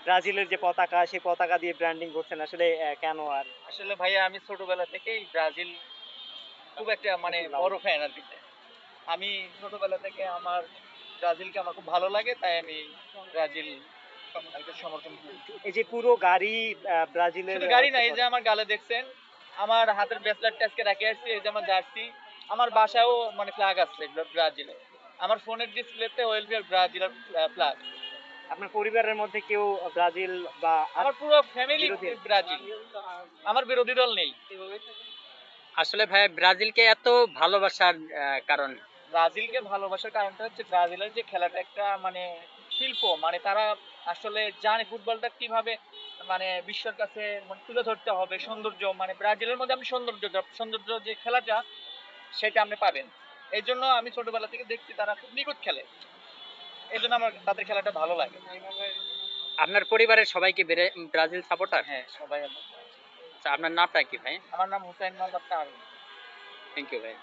ব্রাজিলের যে পতাকা, সেই পতাকা দিয়ে ব্র্যান্ডিং করছেন আসলে কেন? আর আসলে ভাইয়া আমি ছোটবেলা থেকেই ব্রাজিল খুব একটা মানে বড় ফ্যান আরকি। আমি ছোটবেলা থেকে আমার ব্রাজিলকে আমার খুব ভালো লাগে। তাই আমি ব্রাজিল আরকি সমর্থন করি। এই যে পুরো গাড়ি ব্রাজিলের শুধু গাড়ি না, হচ্ছে এই যে আমার গালে দেখছেন, আমার হাতের ব্রেসলেটটা আজকে রাখে আসছি। এই যে আমার জার্সি। আমার বাসায়ও মানে ফ্ল্যাগ আছে ব্রাজিলের। আমার ফোনের ডিসপ্লেতে ওয়েলফেয়ার ব্রাজিলের ফ্ল্যাগ। আপনার পরিবারের মধ্যে কেউ ব্রাজিল বা আমার পুরো ফ্যামিলি বিরোধী? ব্রাজিল। আমার বিরোধী দল নেই। আসলে ভাই ব্রাজিলকে এত ভালোবাসার কারণ? ব্রাজিলকে ভালোবাসার কারণটা হচ্ছে ব্রাজিলের যে খেলাটা একটা মানে শিল্প। মানে তারা আসলে জানে ফুটবলটা কিভাবে মানে বিশ্বর কাছে মানে তুলে ধরতে হবে। সৌন্দর্য মানে ব্রাজিলের মধ্যে আপনি সৌন্দর্য যে খেলাটা সেটা আপনি পাবেন। এইজন্য আমি ছোটবেলা থেকে দেখছি তারা খুব নিখুঁত খেলে। এইজন্য আমার তাদের খেলাটা ভালো লাগে। আপনার পরিবারের সবাই কি ব্রাজিল সাপোর্টার? হ্যাঁ, সবাই আচ্ছা, আপনার নামটা কি ভাই? আমার নাম হুসাইন মোহাম্মদ তামিম। থ্যাংক ইউ ভাই।